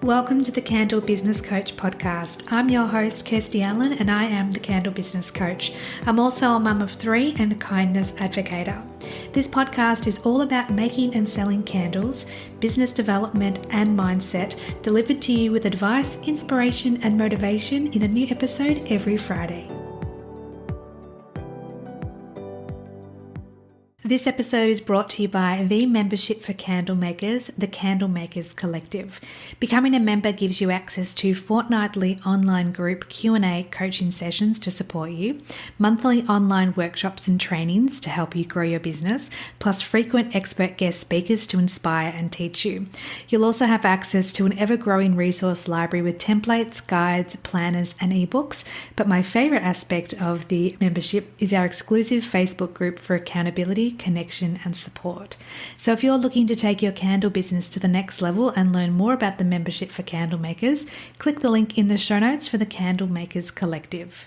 Welcome to the Candle Business Coach podcast. I'm your host, Kirsty Allen, and I am the Candle Business Coach. I'm also a mum of three and a kindness advocator. This podcast is all about making and selling candles, business development, and mindset, delivered to you with advice, inspiration, and motivation in a new episode every Friday. This episode is brought to you by the Membership for Candle Makers, the Candle Makers Collective. Becoming a member gives you access to fortnightly online group Q&A coaching sessions to support you, monthly online workshops and trainings to help you grow your business, plus frequent expert guest speakers to inspire and teach you. You'll also have access to an ever-growing resource library with templates, guides, planners, and ebooks. But my favorite aspect of the membership is our exclusive Facebook group for accountability, connection, and support. So if you're looking to take your candle business to the next level and learn more about the Membership for Candle Makers, click the link in the show notes for the Candle Makers Collective.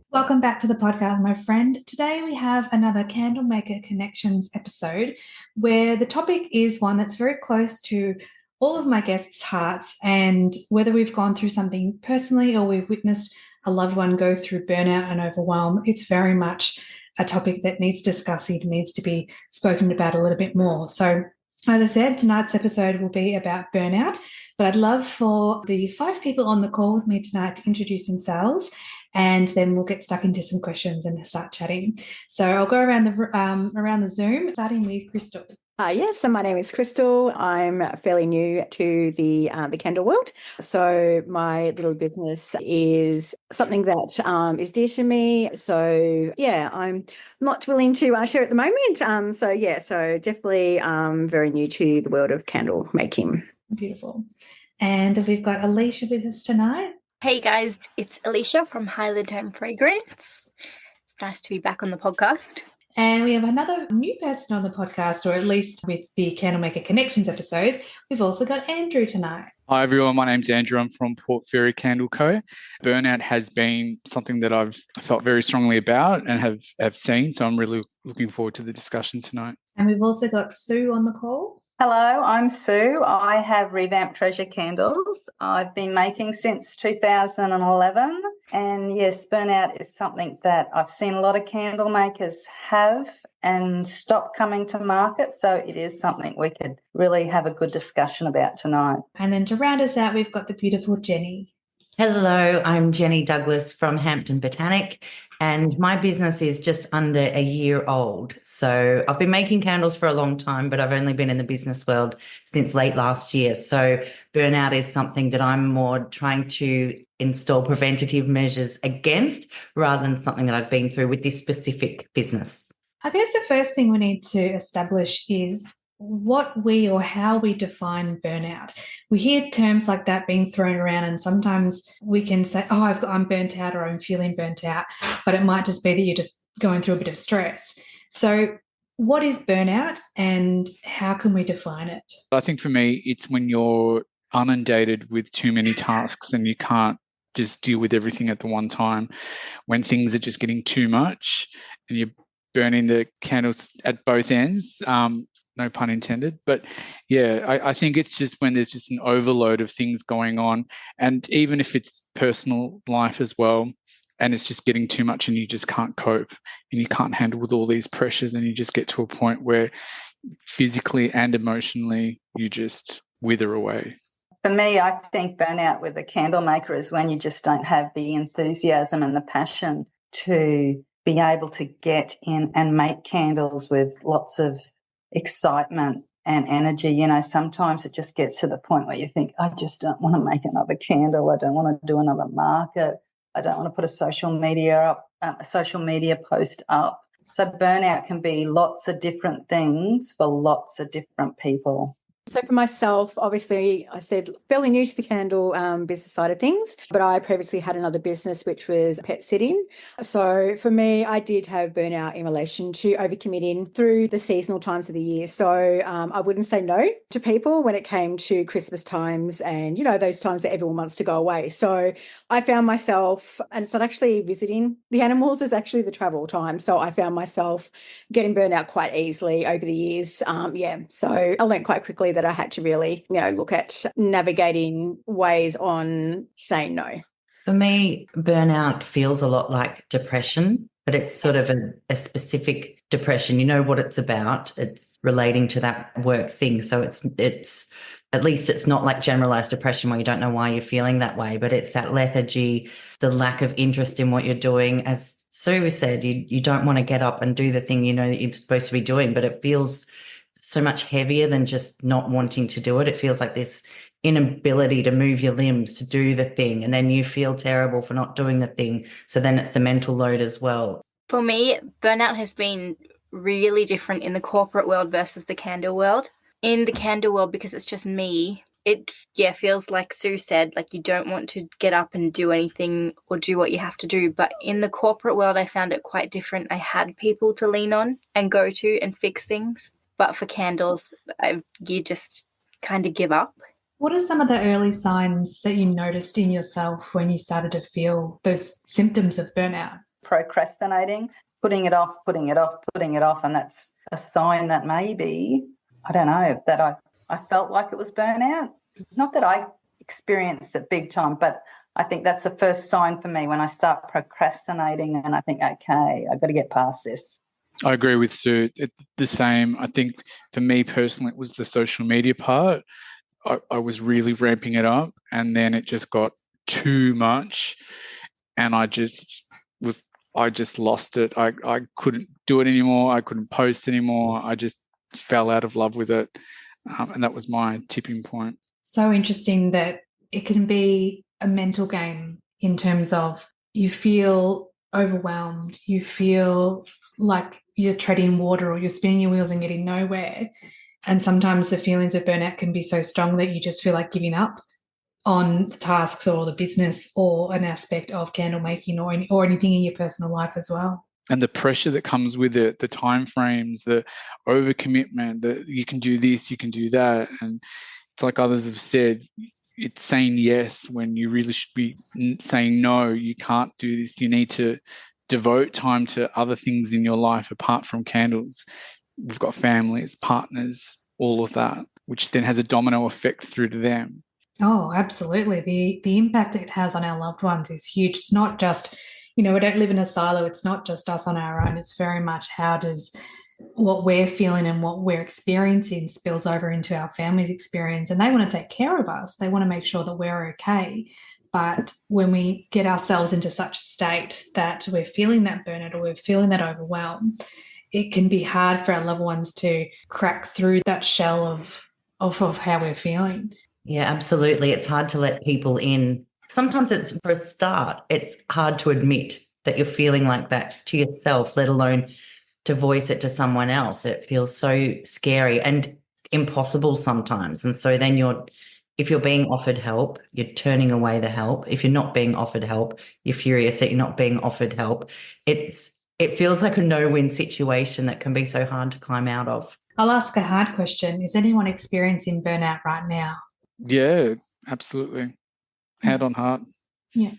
Welcome back to the podcast, my friend. Today we have another Candle Maker Connections episode where the topic is one that's very close to all of my guests' hearts, and whether we've gone through something personally or we've witnessed a loved one go through burnout and overwhelm, it's very much a topic that needs discussing, needs to be spoken about a little bit more. So, as I said, tonight's episode will be about burnout, but I'd love for the 5 people on the call with me tonight to introduce themselves, and then we'll get stuck into some questions and start chatting. So I'll go around the Zoom, starting with Crystal. So my name is Crystal. I'm fairly new to the candle world. So my little business is something that is dear to me. So yeah, I'm not willing to share at the moment. So definitely very new to the world of candle making. Beautiful. And we've got Alicia with us tonight. Hey guys, it's Alicia from Highland Home Fragrance. It's nice to be back on the podcast. And we have another new person on the podcast, or at least with the Candlemaker Connections episodes. We've also got Andrew tonight. Hi everyone, my name's Andrew. I'm from Port Fairy Candle Co. Burnout has been something that I've felt very strongly about and have seen, so I'm really looking forward to the discussion tonight. And we've also got Sue on the call. Hello, I'm Sue. I have revamped Treasure Candles. I've been making since 2011. And yes, burnout is something that I've seen a lot of candle makers have and stop coming to market. So it is something we could really have a good discussion about tonight. And then to round us out, we've got the beautiful Jenni. Hello, I'm Jenni Douglas from Hampton Botanic, and my business is just under a year old. So I've been making candles for a long time, but I've only been in the business world since late last year. So burnout is something that I'm more trying to install preventative measures against rather than something that I've been through with this specific business. I guess the first thing we need to establish is what we or how we define burnout. We hear terms like that being thrown around, and sometimes we can say, oh, I'm burnt out or I'm feeling burnt out, but it might just be that you're just going through a bit of stress. So what is burnout and how can we define it? I think for me, it's when you're inundated with too many tasks and you can't just deal with everything at the one time, when things are just getting too much and you're burning the candles at both ends. No pun intended. But yeah, I think it's just when there's just an overload of things going on. And even if it's personal life as well, and it's just getting too much and you just can't cope and you can't handle with all these pressures, and you just get to a point where physically and emotionally you just wither away. For me, I think burnout with a candle maker is when you just don't have the enthusiasm and the passion to be able to get in and make candles with lots of excitement and energy. You know, sometimes it just gets to the point where you think, I just don't want to make another candle. I don't want to do another market. I don't want to put a social media post up. So burnout can be lots of different things for lots of different people. So for myself, obviously, I said fairly new to the candle business side of things, but I previously had another business which was pet sitting. So for me, I did have burnout in relation to overcommitting through the seasonal times of the year. So I wouldn't say no to people when it came to Christmas times and, you know, those times that everyone wants to go away. So I found myself, and it's not actually visiting the animals, it's actually the travel time. So I found myself getting burnt out quite easily over the years. So I learned quite quickly that I had to really, look at navigating ways on saying no. For me, burnout feels a lot like depression, but it's sort of a specific depression. You know what it's about. It's relating to that work thing. So it's at least it's not like generalized depression where you don't know why you're feeling that way, but it's that lethargy, the lack of interest in what you're doing. As Sue said, you don't want to get up and do the thing you know that you're supposed to be doing, but it feels so much heavier than just not wanting to do it. It feels like this inability to move your limbs to do the thing, and then you feel terrible for not doing the thing. So then it's the mental load as well. For me, burnout has been really different in the corporate world versus the candle world. In the candle world, because it's just me, it feels like Sue said, like you don't want to get up and do anything or do what you have to do. But in the corporate world, I found it quite different. I had people to lean on and go to and fix things. But for candles, you just kind of give up. What are some of the early signs that you noticed in yourself when you started to feel those symptoms of burnout? Procrastinating, putting it off. And that's a sign that maybe, I don't know, that I felt like it was burnout. Not that I experienced it big time, but I think that's the first sign for me when I start procrastinating and I think, okay, I've got to get past this. I agree with Sue. It's the same. I think for me personally, it was the social media part. I was really ramping it up, and then it just got too much, and I just lost it. I couldn't do it anymore. I couldn't post anymore. I just fell out of love with it, and that was my tipping point. So interesting that it can be a mental game in terms of you feel overwhelmed, you feel like you're treading water or you're spinning your wheels and getting nowhere. And sometimes the feelings of burnout can be so strong that you just feel like giving up on the tasks or the business or an aspect of candle making or anything in your personal life as well. And the pressure that comes with it, the time frames, the overcommitment, that you can do this, you can do that. And it's like others have said, it's saying yes when you really should be saying no, you can't do this. You need to devote time to other things in your life apart from candles. We've got families, partners, all of that, which then has a domino effect through to them. Oh, absolutely. The impact it has on our loved ones is huge. It's not just, we don't live in a silo. It's not just us on our own. It's very much how does what we're feeling and what we're experiencing spills over into our family's experience. And they want to take care of us. They want to make sure that we're okay. But when we get ourselves into such a state that we're feeling that burnout or we're feeling that overwhelm, it can be hard for our loved ones to crack through that shell of how we're feeling. Yeah, absolutely. It's hard to let people in. Sometimes it's, for a start, it's hard to admit that you're feeling like that to yourself, let alone to voice it to someone else. It feels so scary and impossible sometimes. And so then if you're being offered help, you're turning away the help. If you're not being offered help, you're furious that you're not being offered help. It feels like a no-win situation that can be so hard to climb out of. I'll ask a hard question. Is anyone experiencing burnout right now? Yeah, absolutely. Hand on heart. Yeah.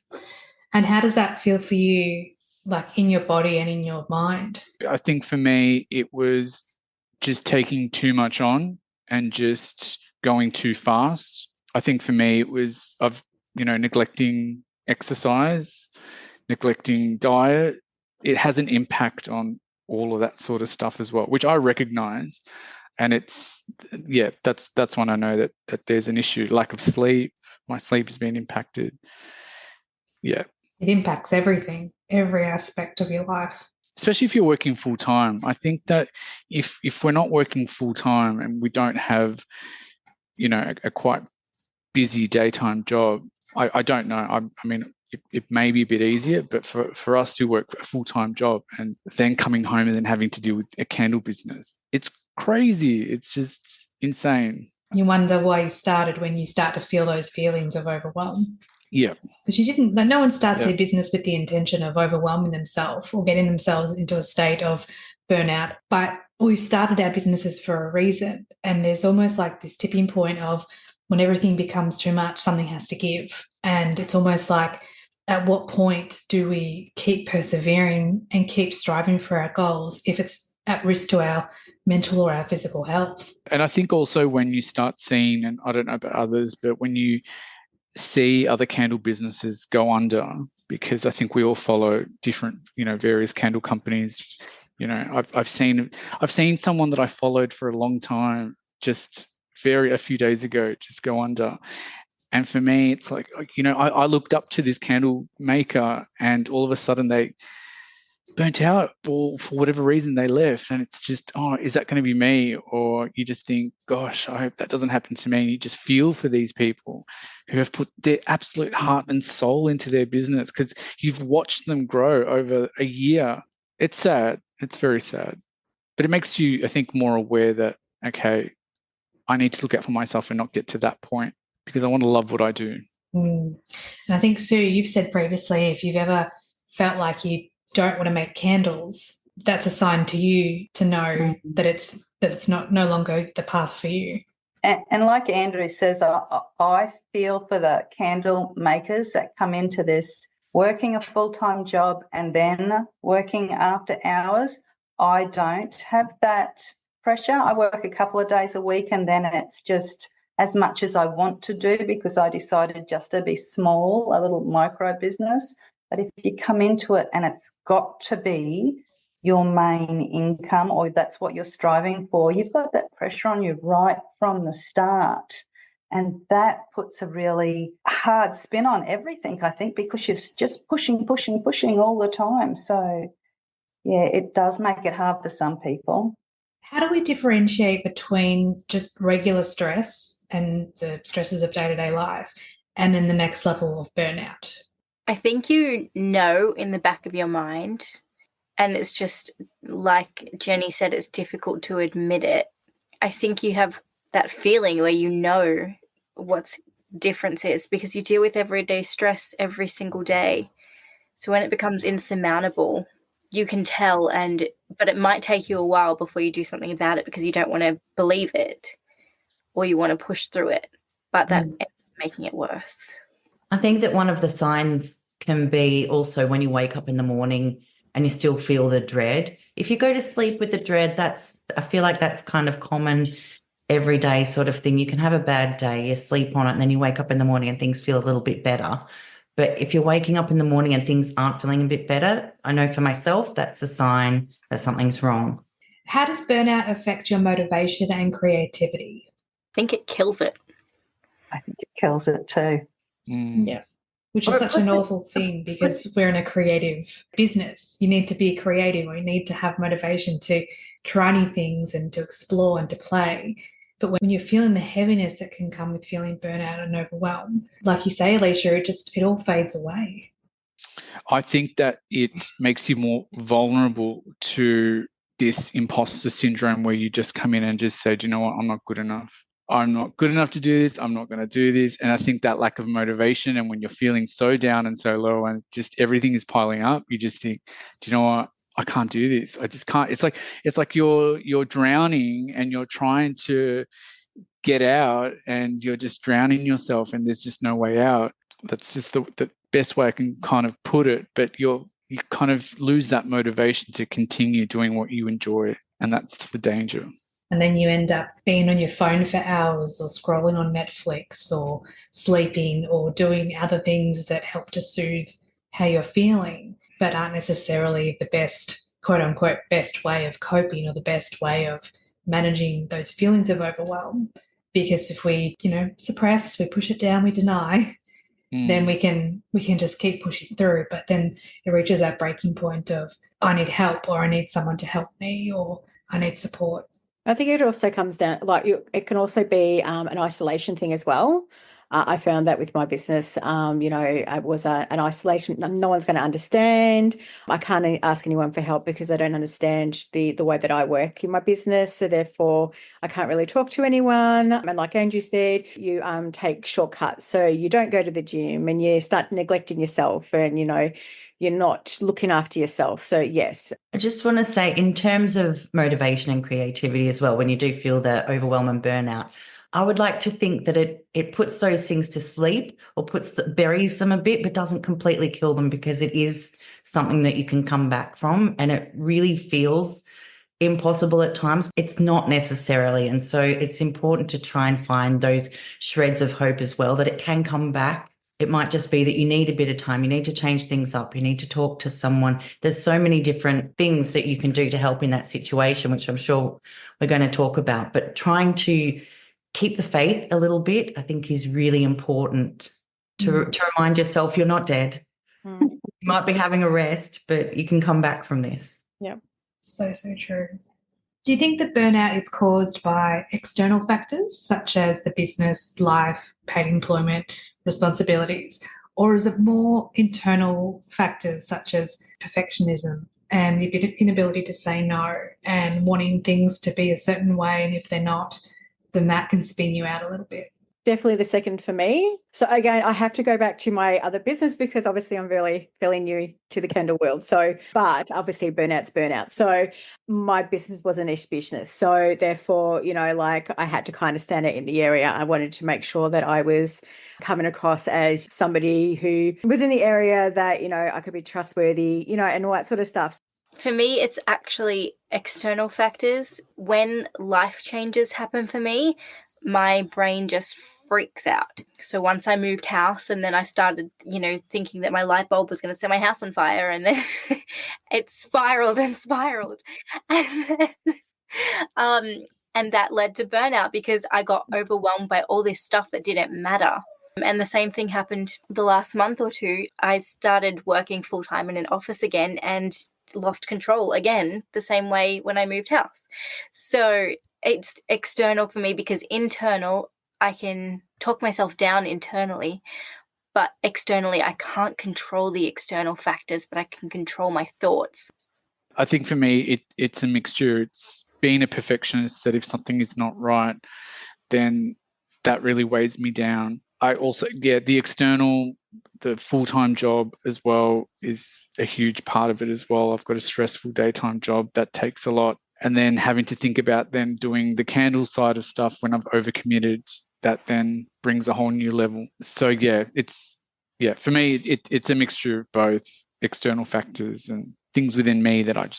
And how does that feel for you, like in your body and in your mind? I think for me, it was just taking too much on and just going too fast. I think for me, it was neglecting exercise, neglecting diet. It has an impact on all of that sort of stuff as well, which I recognize. And that's when I know that there's an issue. Lack of sleep. My sleep has been impacted. Yeah. It impacts everything, every aspect of your life. Especially if you're working full time. I think that if we're not working full time and we don't have, a quite busy daytime job, I don't know. I mean, it may be a bit easier, but for us who work a full-time job and then coming home and then having to deal with a candle business, it's crazy. It's just insane. You wonder why you started when you start to feel those feelings of overwhelm. Yeah. Because you didn't, no one starts Yeah. their business with the intention of overwhelming themselves or getting themselves into a state of burnout. But we started our businesses for a reason. And there's almost like this tipping point of when everything becomes too much, something has to give. And it's almost like, at what point do we keep persevering and keep striving for our goals if it's at risk to our mental or our physical health? And I think also when you start seeing, and I don't know about others, but when you see other candle businesses go under, because I think we all follow different, various candle companies. I've seen someone that I followed for a long time just a few days ago just go under. And for me, it's like, I looked up to this candle maker and all of a sudden they burnt out, or for whatever reason they left. And it's just, oh, is that going to be me? Or you just think, gosh, I hope that doesn't happen to me. And you just feel for these people who have put their absolute heart and soul into their business because you've watched them grow over a year. It's sad. It's very sad. But it makes you, I think, more aware that, okay, I need to look out for myself and not get to that point because I want to love what I do. And I think, Sue, you've said previously, if you've ever felt like you don't want to make candles, that's a sign to you to know that it's no longer the path for you. And like Andrew says, I feel for the candle makers that come into this working a full-time job and then working after hours. I don't have that pressure. I work a couple of days a week and then it's just as much as I want to do because I decided just to be small, a little micro business. But if you come into it and it's got to be your main income or that's what you're striving for, you've got that pressure on you right from the start. And that puts a really hard spin on everything, I think, because you're just pushing all the time. So, yeah, it does make it hard for some people. How do we differentiate between just regular stress and the stresses of day-to-day life and then the next level of burnout? I think you know in the back of your mind, and it's just like Jenni said, it's difficult to admit it. I think you have that feeling where you know what's difference is because you deal with everyday stress every single day. So when it becomes insurmountable, you can tell, but it might take you a while before you do something about it because you don't want to believe it or you want to push through it, but that ends up making it worse. I think that one of the signs can be also when you wake up in the morning and you still feel the dread. If you go to sleep with the dread, I feel like that's kind of common everyday sort of thing. You can have a bad day, you sleep on it, and then you wake up in the morning and things feel a little bit better. But if you're waking up in the morning and things aren't feeling a bit better, I know for myself that's a sign that something's wrong. How does burnout affect your motivation and creativity? I think it kills it. I think it kills it too. Yeah. Which is such an awful thing because we're in a creative business. You need to be creative or you need to have motivation to try new things and to explore and to play. But when you're feeling the heaviness that can come with feeling burnout and overwhelmed, like you say, Alicia, it all fades away. I think that it makes you more vulnerable to this imposter syndrome where you just come in and just say, do you know what, I'm not good enough. I'm not good enough to do this. I'm not going to do this. And I think that lack of motivation and when you're feeling so down and so low and just everything is piling up, you just think, do you know what? I can't do this. I just can't. It's like you're drowning and you're trying to get out and you're just drowning yourself and there's just no way out. That's just the best way I can kind of put it. But you kind of lose that motivation to continue doing what you enjoy. And that's the danger. And then you end up being on your phone for hours or scrolling on Netflix or sleeping or doing other things that help to soothe how you're feeling, but aren't necessarily the best, quote unquote, best way of coping or the best way of managing those feelings of overwhelm. Because if we, suppress, we push it down, we deny, then we can just keep pushing through. But then it reaches that breaking point of I need help or I need someone to help me or I need support. I think it also comes down, it can also be an isolation thing as well. I found that with my business, it was an isolation. No one's going to understand. I can't ask anyone for help because I don't understand the way that I work in my business. So therefore, I can't really talk to anyone. And like Andrew said, you take shortcuts. So you don't go to the gym and you start neglecting yourself, and, you're not looking after yourself. So yes. I just want to say, in terms of motivation and creativity as well, when you do feel the overwhelm and burnout, I would like to think that it puts those things to sleep, or buries them a bit, but doesn't completely kill them, because it is something that you can come back from, and it really feels impossible at times. It's not necessarily. And so it's important to try and find those shreds of hope as well, that it can come back. It might just be that you need a bit of time. You need to change things up. You need to talk to someone. There's so many different things that you can do to help in that situation, which I'm sure we're going to talk about. But trying to keep the faith a little bit, I think, is really important to remind yourself you're not dead. You might be having a rest, but you can come back from this. Yeah. So true. Do you think that burnout is caused by external factors such as the business, life, paid employment, responsibilities, or is it more internal factors such as perfectionism and the inability to say no and wanting things to be a certain way, and if they're not, then that can spin you out a little bit? Definitely the second for me. So again, I have to go back to my other business because obviously I'm fairly new to the candle world. So, but obviously burnout's burnout. So my business was a niche business. So therefore, I had to kind of stand out in the area. I wanted to make sure that I was coming across as somebody who was in the area that, I could be trustworthy, and all that sort of stuff. For me, it's actually external factors. When life changes happen for me, my brain just freaks out. So once I moved house, and then I started, thinking that my light bulb was going to set my house on fire, and then it spiraled and spiraled. And that led to burnout because I got overwhelmed by all this stuff that didn't matter. And the same thing happened the last month or two. I started working full-time in an office again and lost control again, the same way when I moved house. So it's external for me, because internal, I can talk myself down internally, but externally, I can't control the external factors, but I can control my thoughts. I think for me, it's a mixture. It's being a perfectionist, that if something is not right, then that really weighs me down. I also, the external, the full-time job as well is a huge part of it as well. I've got a stressful daytime job that takes a lot. And then having to think about then doing the candle side of stuff when I've overcommitted, that then brings a whole new level. So for me, it's a mixture of both external factors and things within me that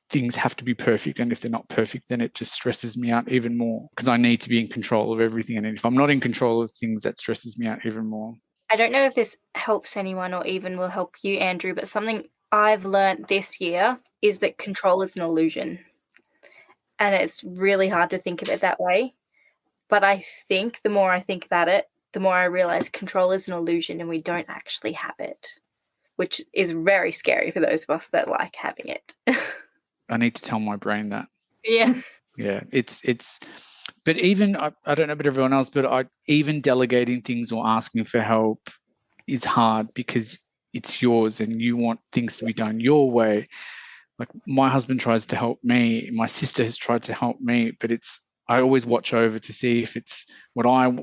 things have to be perfect. And if they're not perfect, then it just stresses me out even more, because I need to be in control of everything. And if I'm not in control of things, that stresses me out even more. I don't know if this helps anyone or even will help you, Andrew, but something I've learned this year is that control is an illusion. And it's really hard to think of it that way. But I think the more I think about it, the more I realize control is an illusion and we don't actually have it, which is very scary for those of us that like having it. I need to tell my brain that. Yeah. Yeah, but even, I don't know about everyone else, but even delegating things or asking for help is hard because it's yours and you want things to be done your way. Like my husband tries to help me, my sister has tried to help me, but I always watch over to see if it's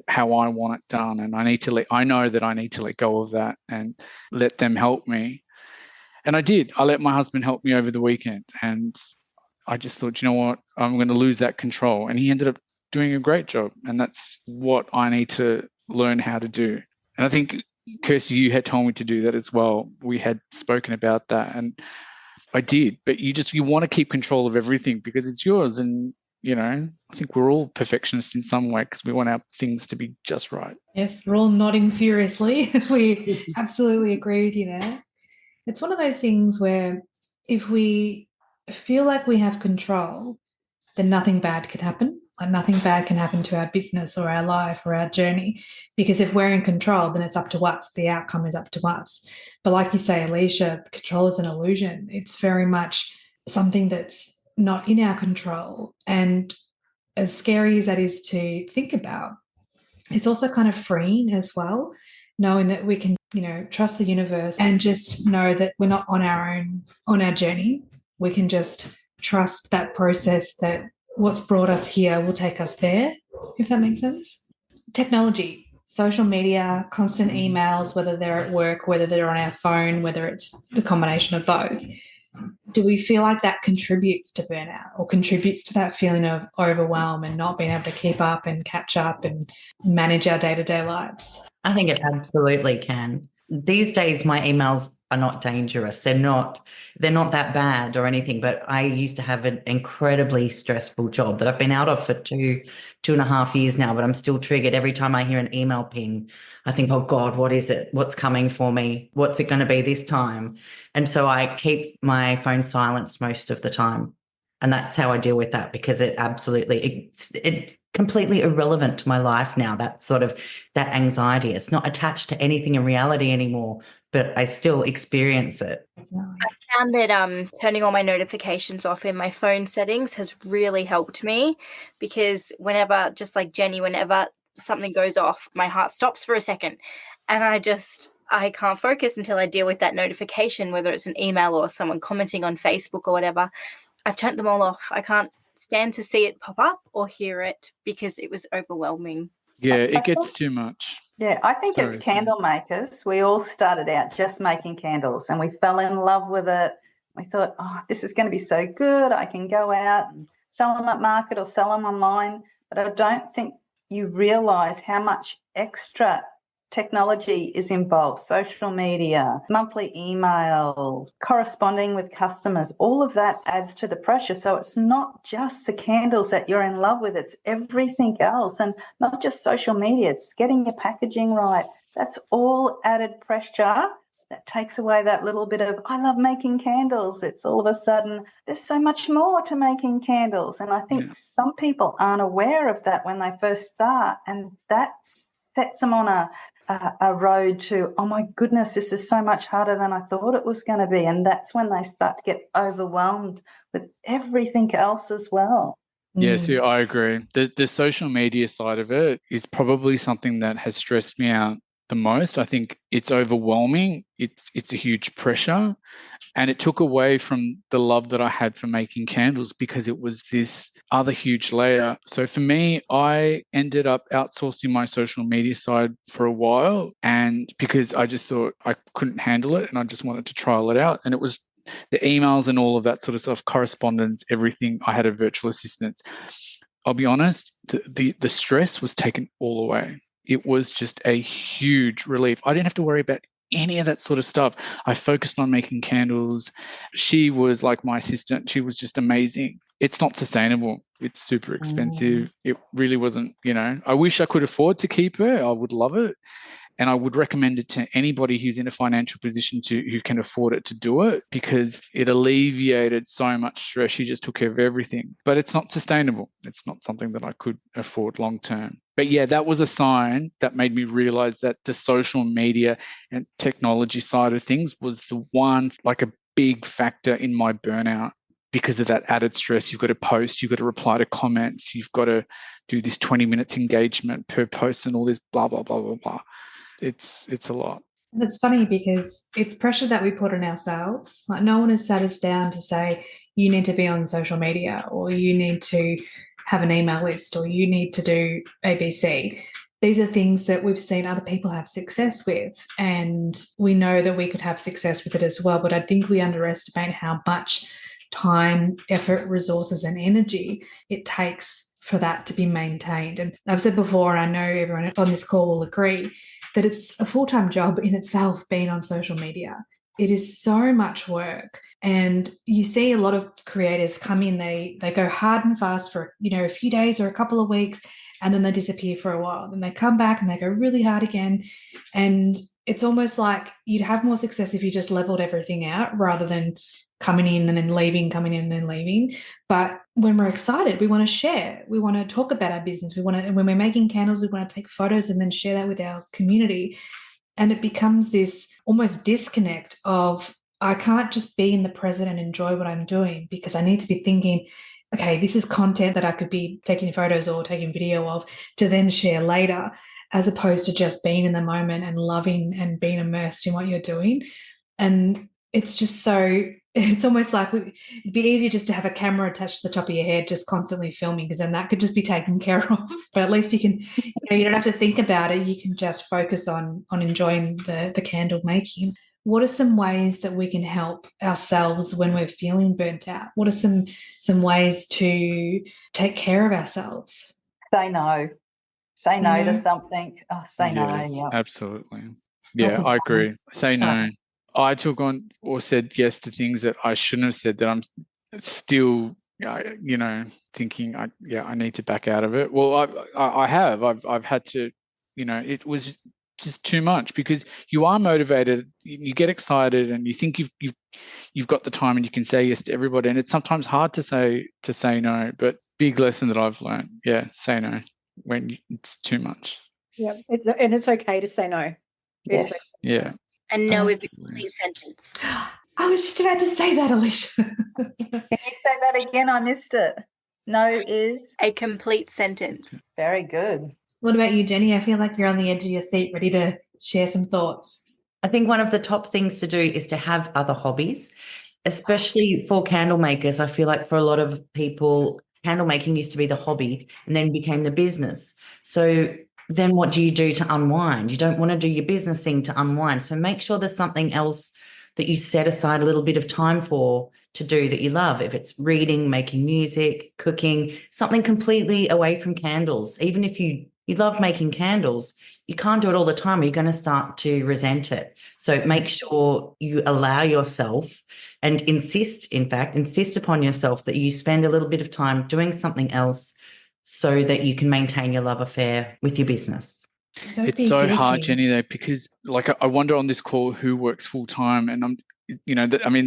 how I want it done, and I know that I need to let go of that and let them help me. And I did. I let my husband help me over the weekend, and I just thought, you know what, I'm going to lose that control. And he ended up doing a great job. And that's what I need to learn how to do. And I think, Kirsty, you had told me to do that as well. We had spoken about that, and I did. But you want to keep control of everything because it's yours. And, I think we're all perfectionists in some way because we want our things to be just right. Yes, we're all nodding furiously. We absolutely agree with you there. It's one of those things where if we feel like we have control, then nothing bad could happen. Like nothing bad can happen to our business or our life or our journey, because if we're in control, then it's up to us. The outcome is up to us. But like you say, Alicia, control is an illusion. It's very much something that's not in our control. And as scary as that is to think about, It's also kind of freeing as well, knowing that we can, trust the universe and just know that we're not on our journey. We can just trust that process, that what's brought us here will take us there, if that makes sense. Technology, social media, constant emails, whether they're at work, whether they're on our phone, whether it's the combination of both. Do we feel like that contributes to burnout or contributes to that feeling of overwhelm and not being able to keep up and catch up and manage our day-to-day lives? I think it absolutely can. These days, my emails are not dangerous. They're not that bad or anything, but I used to have an incredibly stressful job that I've been out of for 2.5 years now, but I'm still triggered every time I hear an email ping. I think, oh God, what is it? What's coming for me? What's it going to be this time? And so I keep my phone silenced most of the time. And that's how I deal with that, because it's completely irrelevant to my life now, that anxiety. It's not attached to anything in reality anymore, but I still experience it. I found that turning all my notifications off in my phone settings has really helped me, because whenever, just like Jenni, whenever something goes off, my heart stops for a second and I can't focus until I deal with that notification, whether it's an email or someone commenting on Facebook or whatever. I've turned them all off. I can't stand to see it pop up or hear it because it was overwhelming. Yeah, it gets too much. Yeah, I think as candle makers, we all started out just making candles and we fell in love with it. We thought, oh, this is going to be so good. I can go out and sell them at market or sell them online. But I don't think you realise how much extra technology is involved. Social media, monthly emails, corresponding with customers, all of that adds to the pressure. So it's not just the candles that you're in love with, it's everything else, and not just social media, it's getting your packaging right. That's all added pressure that takes away that little bit of, I love making candles. It's all of a sudden, there's so much more to making candles. And I think some people aren't aware of that when they first start, and that sets them on a road to, oh my goodness, this is so much harder than I thought it was going to be. And that's when they start to get overwhelmed with everything else as well. Yeah, see, I agree. The social media side of it is probably something that has stressed me out the most. I think it's overwhelming. It's a huge pressure. And it took away from the love that I had for making candles, because it was this other huge layer. So for me, I ended up outsourcing my social media side for a while, and because I just thought I couldn't handle it and I just wanted to trial it out. And it was the emails and all of that sort of stuff, correspondence, everything. I had a virtual assistant. I'll be honest, the stress was taken all away. It was just a huge relief. I didn't have to worry about any of that sort of stuff. I focused on making candles. She was like my assistant. She was just amazing. It's not sustainable. It's super expensive. It really wasn't, I wish I could afford to keep her. I would love it. And I would recommend it to anybody who's in a financial position who can afford it to do it, because it alleviated so much stress. She just took care of everything. But it's not sustainable. It's not something that I could afford long term. But yeah, that was a sign that made me realize that the social media and technology side of things was the one, like a big factor in my burnout. Because of that added stress, you've got to post, you've got to reply to comments, you've got to do this 20 minutes engagement per post and all this blah, blah, blah, blah, blah. It's a lot. And it's funny because it's pressure that we put on ourselves. Like, no one has sat us down to say, you need to be on social media, or you need to have an email list, or you need to do ABC. These are things that we've seen other people have success with, and we know that we could have success with it as well. But I think we underestimate how much time, effort, resources, and energy it takes for that to be maintained. And I've said before, and I know everyone on this call will agree, that it's a full-time job in itself being on social media. It is so much work. And you see a lot of creators come in, they go hard and fast for, a few days or a couple of weeks, and then they disappear for a while. Then they come back and they go really hard again. And it's almost like you'd have more success if you just leveled everything out rather than coming in and then leaving, coming in and then leaving. But when we're excited, we want to share. We want to talk about our business. When we're making candles, we want to take photos and then share that with our community. And it becomes this almost disconnect of, I can't just be in the present and enjoy what I'm doing, because I need to be thinking, okay, this is content that I could be taking photos or taking video of to then share later. as opposed to just being in the moment and loving and being immersed in what you're doing. And it's just so, it's almost like it'd be easier just to have a camera attached to the top of your head, just constantly filming, because then that could just be taken care of. But at least you can, you don't have to think about it. You can just focus on enjoying the candle making. What are some ways that we can help ourselves when we're feeling burnt out? What are some ways to take care of ourselves? Say no. Say no to something. Oh, say no. Yes, Yeah. absolutely. Yeah, I agree. Say no. I took on or said yes to things that I shouldn't have said, that I'm still, thinking, I need to back out of it. Well, I've had to, it was just too much, because you are motivated, you get excited, and you think you've got the time and you can say yes to everybody. And it's sometimes hard to say no, but big lesson that I've learned. Yeah, say no when it's too much. Yeah, it's okay to say no. Yes. Yeah. And no is a complete sentence. I was just about to say that, Alicia. Can you say that again? I missed it. No is a complete sentence. Very good. What about you, Jenni? I feel like you're on the edge of your seat, ready to share some thoughts. I think one of the top things to do is to have other hobbies, especially for candle makers. I feel like for a lot of people, candle making used to be the hobby and then became the business. So then what do you do to unwind? You don't want to do your business thing to unwind. So make sure there's something else that you set aside a little bit of time for to do that you love. If it's reading, making music, cooking, something completely away from candles. Even if you love making candles, you can't do it all the time, or you're going to start to resent it. So make sure you allow yourself and insist upon yourself that you spend a little bit of time doing something else so that you can maintain your love affair with your business. It's so hard, Jenni, though, because I wonder on this call who works full time, and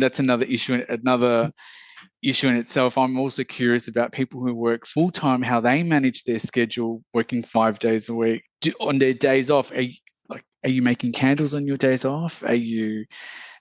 that's another issue in itself. I'm also curious about people who work full time, how they manage their schedule, working 5 days a week. On their days off, are you making candles on your days off? Are you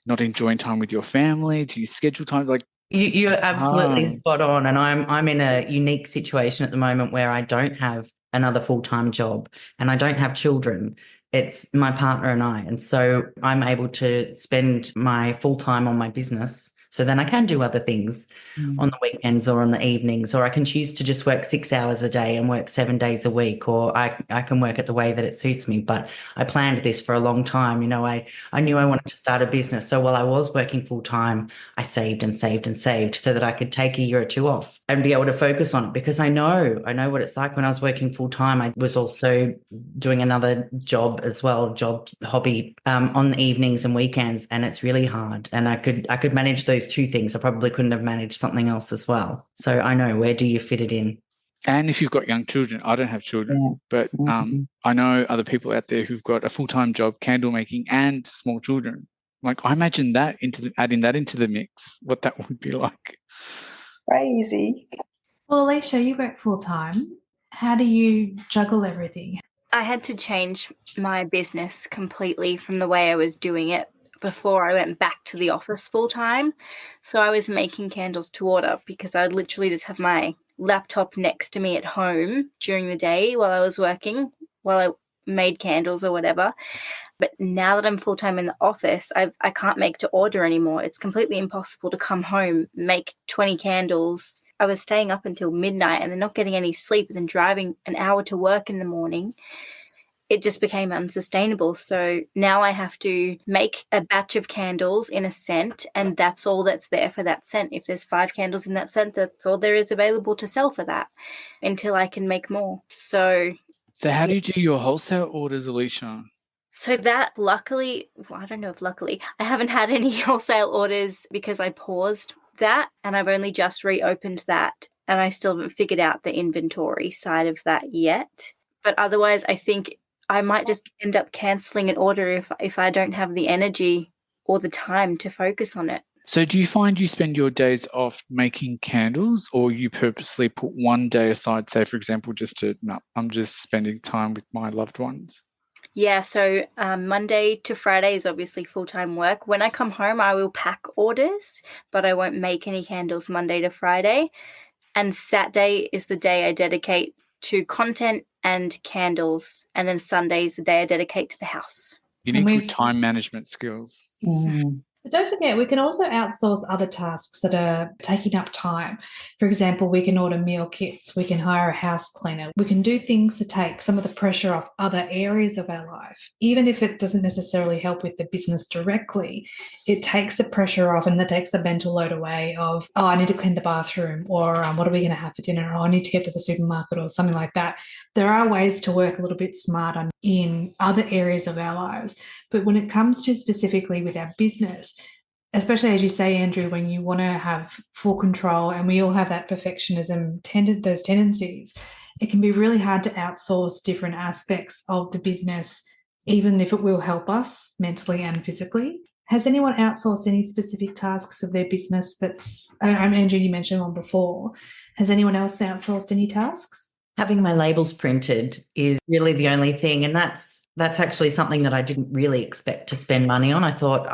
not enjoying time with your family? Do you schedule time? You're absolutely spot on, and I'm in a unique situation at the moment where I don't have another full-time job and I don't have children. It's my partner and I, and so I'm able to spend my full time on my business. So then I can do other things on the weekends or on the evenings, or I can choose to just work 6 hours a day and work 7 days a week, or I can work it the way that it suits me. But I planned this for a long time. I knew I wanted to start a business. So while I was working full time, I saved and saved and saved so that I could take a year or two off and be able to focus on it, because I know what it's like when I was working full time. I was also doing another job as well, hobby on the evenings and weekends, and it's really hard. And I could manage those two things. I probably couldn't have managed something else as well. So I know, where do you fit it in? And if you've got young children, I don't have children, but I know other people out there who've got a full-time job, candle making, and small children. I imagine adding that into the mix, what that would be like. Crazy. Well, Alicia, you work full-time. How do you juggle everything? I had to change my business completely from the way I was doing it before I went back to the office full-time. So I was making candles to order, because I would literally just have my laptop next to me at home during the day while I was working, while I made candles or whatever. But now that I'm full-time in the office, I can't make to order anymore. It's completely impossible to come home, make 20 candles. I was staying up until midnight and then not getting any sleep, and then driving an hour to work in the morning. It just became unsustainable. So now I have to make a batch of candles in a scent, and that's all that's there for that scent. If there's 5 candles in that scent, that's all there is available to sell for that until I can make more. So how do you do your wholesale orders, Alicia? So that luckily, I don't know if luckily, I haven't had any wholesale orders because I paused that, and I've only just reopened that, and I still haven't figured out the inventory side of that yet. But otherwise, I think I might just end up cancelling an order if I don't have the energy or the time to focus on it. So do you find you spend your days off making candles, or you purposely put one day aside, say, for example, I'm just spending time with my loved ones? Yeah, so Monday to Friday is obviously full-time work. When I come home, I will pack orders, but I won't make any candles Monday to Friday. And Saturday is the day I dedicate to content and candles, and then Sundays the day I dedicate to the house. You need good time management skills. But don't forget, we can also outsource other tasks that are taking up time. For example, we can order meal kits, we can hire a house cleaner, we can do things to take some of the pressure off other areas of our life. Even if it doesn't necessarily help with the business directly, it takes the pressure off and that takes the mental load away of, oh, I need to clean the bathroom, or what are we going to have for dinner, or I need to get to the supermarket, or something like that. There are ways to work a little bit smarter in other areas of our lives. But when it comes to specifically with our business, especially as you say, Andrew, when you want to have full control, and we all have that perfectionism, those tendencies, it can be really hard to outsource different aspects of the business, even if it will help us mentally and physically. Has anyone outsourced any specific tasks of their business that's, Andrew, you mentioned one before. Has anyone else outsourced any tasks? Having my labels printed is really the only thing. And that's actually something that I didn't really expect to spend money on. I thought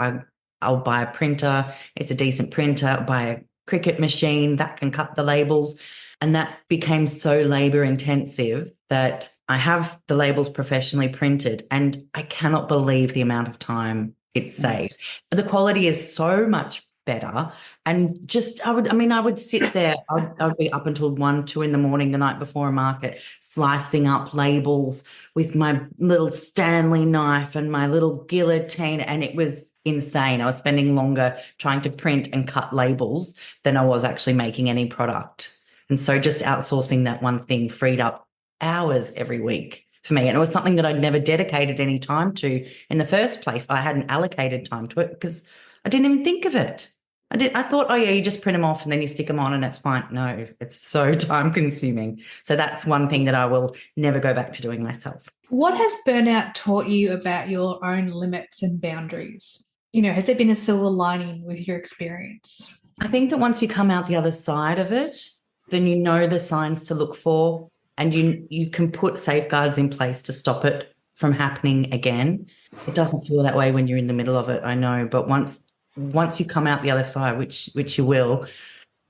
I'll buy a printer. It's a decent printer. I'll buy a Cricut machine that can cut the labels. And that became so labor intensive that I have the labels professionally printed, and I cannot believe the amount of time it saves. The quality is so much better. And just, I would sit there, I would be up until 1, 2 in the morning the night before a market, slicing up labels with my little Stanley knife and my little guillotine. And it was insane. I was spending longer trying to print and cut labels than I was actually making any product. And so just outsourcing that one thing freed up hours every week for me. And it was something that I'd never dedicated any time to in the first place. I hadn't allocated time to it because I didn't even think of it. I thought, oh yeah, you just print them off and then you stick them on and it's fine. No, it's so time consuming. So that's one thing that I will never go back to doing myself. What has burnout taught you about your own limits and boundaries? Has there been a silver lining with your experience? I think that once you come out the other side of it, then you know the signs to look for, and you can put safeguards in place to stop it from happening again. It doesn't feel that way when you're in the middle of it, I know, but once you come out the other side, which you will,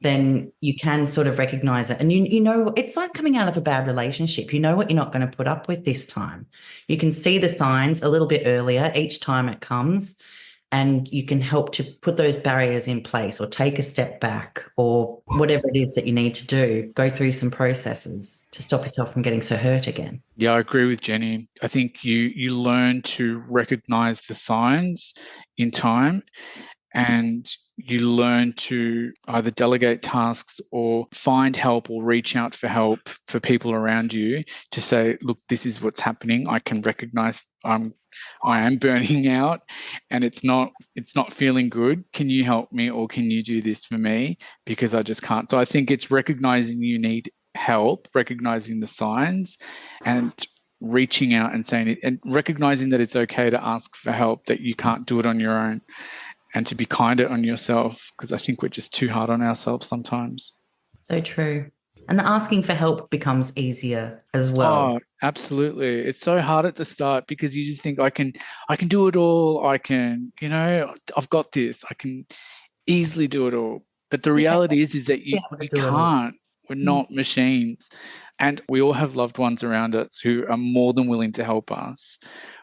then you can sort of recognize it. And you know, it's like coming out of a bad relationship. You know what you're not going to put up with this time. You can see the signs a little bit earlier each time it comes, and you can help to put those barriers in place or take a step back or whatever it is that you need to do, go through some processes to stop yourself from getting so hurt again. Yeah, I agree with Jenni. I think you learn to recognize the signs in time, and you learn to either delegate tasks or find help or reach out for help for people around you to say, look, this is what's happening. I can recognize I am burning out and it's not feeling good. Can you help me, or can you do this for me? Because I just can't. So I think it's recognizing you need help, recognizing the signs and reaching out and saying it, and recognizing that it's okay to ask for help, that you can't do it on your own. And to be kinder on yourself, because I think we're just too hard on ourselves sometimes. So true. And the asking for help becomes easier as well. Oh, absolutely. It's so hard at the start because you just think I can do it all. I can, I've got this. I can easily do it all. But the reality is that you can't. We're not machines. And we all have loved ones around us who are more than willing to help us,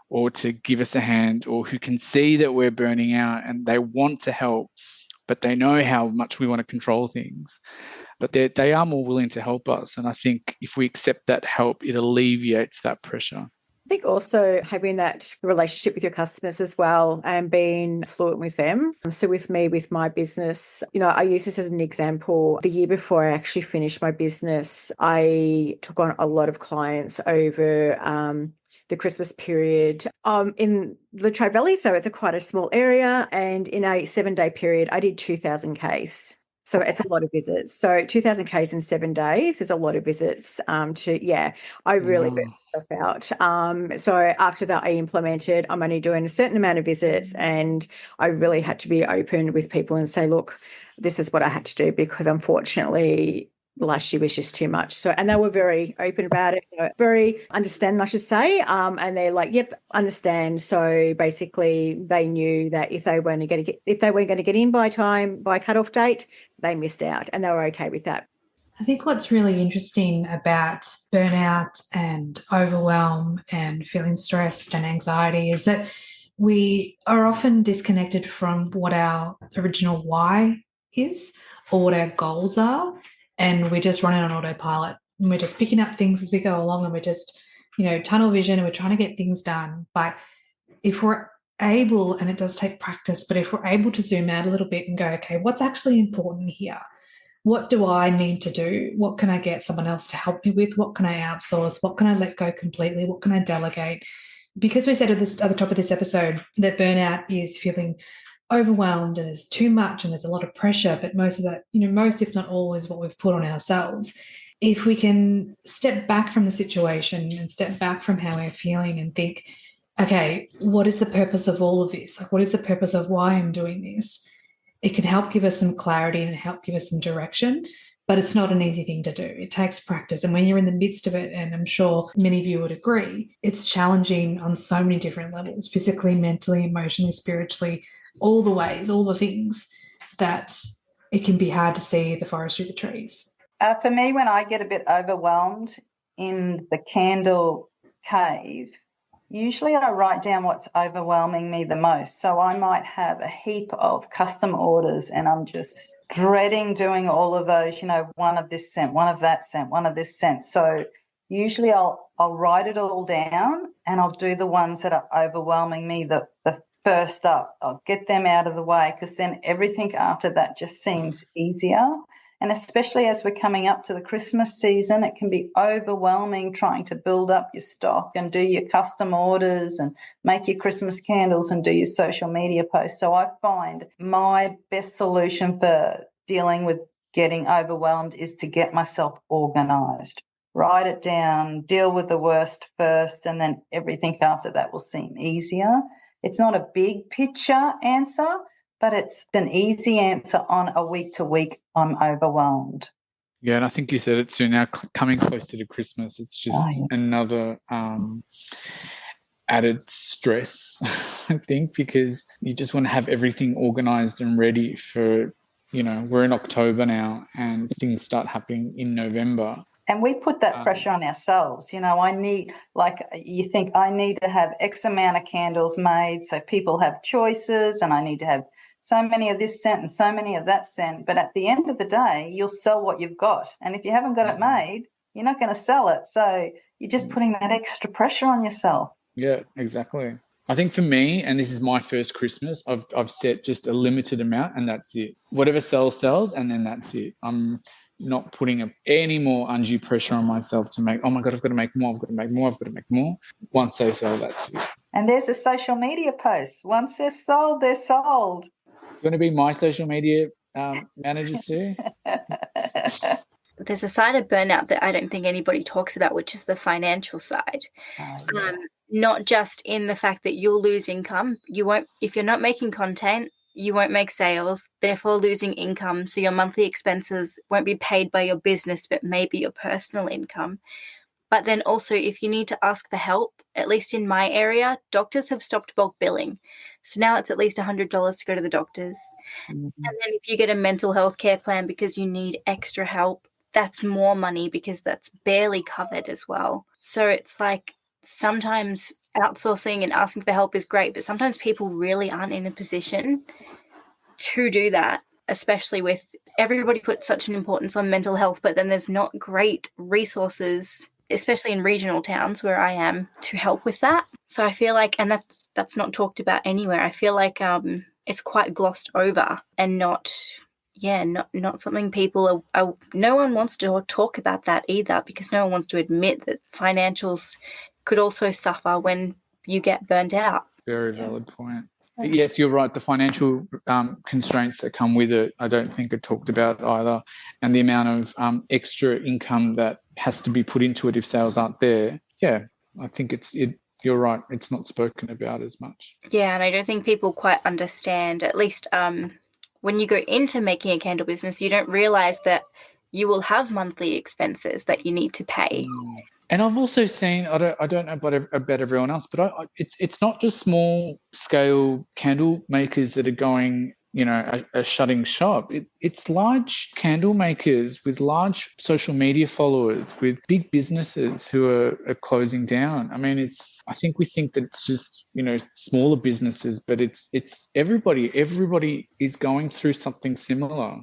or to give us a hand, or who can see that we're burning out and they want to help, but they know how much we want to control things. But they are more willing to help us. And I think if we accept that help, it alleviates that pressure. I think also having that relationship with your customers as well and being fluent with them. So with me, with my business, I use this as an example. The year before I actually finished my business, I took on a lot of clients over the Christmas period in Latrobe Valley. So it's quite a small area. And in a 7-day period, I did 2,000 Ks. So it's a lot of visits. So 2,000 Ks in 7 days is a lot of visits I really burnt myself out. So after that, I implemented, I'm only doing a certain amount of visits, and I really had to be open with people and say, look, this is what I had to do, because unfortunately last year was just too much. So, and they were very open about it, very understanding, I should say. And they're like, yep, understand. So basically they knew that if they weren't going to get in by cutoff date, they missed out, and they were okay with that. I think what's really interesting about burnout and overwhelm and feeling stressed and anxiety is that we are often disconnected from what our original why is or what our goals are. And we're just running on autopilot and we're just picking up things as we go along and we're just, tunnel vision and we're trying to get things done. But if we're able, and it does take practice, but if we're able to zoom out a little bit and go, okay, what's actually important here? What do I need to do? What can I get someone else to help me with? What can I outsource? What can I let go completely? What can I delegate? Because we said at the top of this episode that burnout is feeling overwhelmed and there's too much and there's a lot of pressure, but most of that, most if not all is what we've put on ourselves. If we can step back from the situation and step back from how we're feeling and think, okay, what is the purpose of all of this? Like, what is the purpose of why I'm doing this? It can help give us some clarity and help give us some direction, but it's not an easy thing to do. It takes practice. And when you're in the midst of it, and I'm sure many of you would agree, it's challenging on so many different levels, physically, mentally, emotionally, spiritually, all the ways, all the things that it can be hard to see the forest through the trees. For me, when I get a bit overwhelmed in the candle cave, usually I write down what's overwhelming me the most. So I might have a heap of custom orders and I'm just dreading doing all of those, one of this scent, one of that scent, one of this scent. So usually I'll write it all down and I'll do the ones that are overwhelming me the first up. I'll get them out of the way because then everything after that just seems easier. And especially as we're coming up to the Christmas season, it can be overwhelming trying to build up your stock and do your custom orders and make your Christmas candles and do your social media posts. So I find my best solution for dealing with getting overwhelmed is to get myself organised. Write it down, deal with the worst first, and then everything after that will seem easier. It's not a big picture answer, but it's an easy answer on a week to week, I'm overwhelmed. Yeah, and I think you said it too. Now coming closer to Christmas, it's just another added stress, I think, because you just want to have everything organised and ready for, we're in October now and things start happening in November. And we put that pressure on ourselves. I need, you think I need to have X amount of candles made so people have choices, and I need to have so many of this scent and so many of that scent. But at the end of the day, you'll sell what you've got. And if you haven't got it made, you're not going to sell it. So you're just putting that extra pressure on yourself. Yeah, exactly. I think for me, and this is my first Christmas, I've set just a limited amount and that's it. Whatever sells, and then that's it. I'm not putting any more undue pressure on myself to make, oh my God, I've got to make more, Once they sell, that's it. And there's a social media post. Once they've sold, they're sold. You want to be my social media manager, Sue? There's a side of burnout that I don't think anybody talks about, which is the financial side. Not just in the fact that you'll lose income. You won't, if you're not making content, you won't make sales, therefore losing income. So your monthly expenses won't be paid by your business, but maybe your personal income. But then also, if you need to ask for help, at least in my area, doctors have stopped bulk billing. So now it's at least $100 to go to the doctors. Mm-hmm. And then if you get a mental health care plan because you need extra help, that's more money because that's barely covered as well. So it's like sometimes outsourcing and asking for help is great, but sometimes people really aren't in a position to do that, especially with everybody puts such an importance on mental health, but then there's not great resources, especially in regional towns where I am, to help with that. So I feel like, and that's not talked about anywhere. I feel like it's quite glossed over and not something people are. No one wants to talk about that either, because no one wants to admit that financials could also suffer when you get burnt out. Very valid point. Yes, you're right. The financial constraints that come with it, I don't think are talked about either. And the amount of extra income that has to be put into it if sales aren't there. Yeah, I think you're right. It's not spoken about as much. Yeah, and I don't think people quite understand, at least when you go into making a candle business, you don't realize that you will have monthly expenses that you need to pay. And I've also seen, I don't know about everyone else, but it's not just small scale candle makers that are going are shutting shop. It's large candle makers with large social media followers, with big businesses who are closing down. I mean, I think we think that it's just, smaller businesses, but it's everybody. Everybody is going through something similar.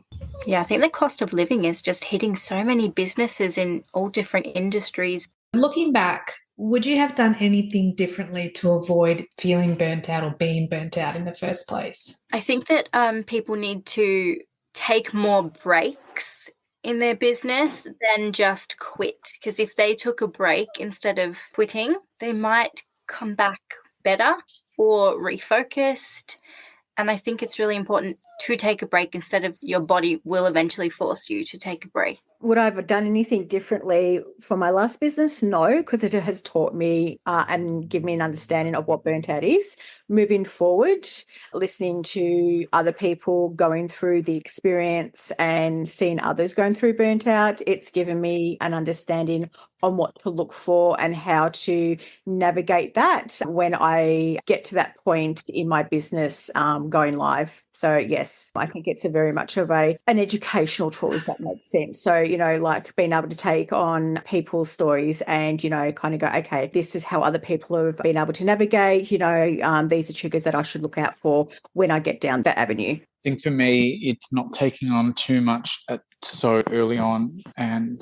Yeah, I think the cost of living is just hitting so many businesses in all different industries. Looking back, would you have done anything differently to avoid feeling burnt out or being burnt out in the first place? I think that people need to take more breaks in their business than just quit. Because if they took a break instead of quitting, they might come back better or refocused. And I think it's really important to take a break instead of your body will eventually force you to take a break. Would I have done anything differently for my last business? No, because it has taught me and given me an understanding of what burnt out is. Moving forward, listening to other people going through the experience and seeing others going through burnt out, it's given me an understanding on what to look for and how to navigate that when I get to that point in my business going live. So yes, I think it's a very much of an educational tool, if that makes sense. So, like being able to take on people's stories and, kind of go, okay, this is how other people have been able to navigate, these are triggers that I should look out for when I get down that avenue. I think for me, it's not taking on too much so early on and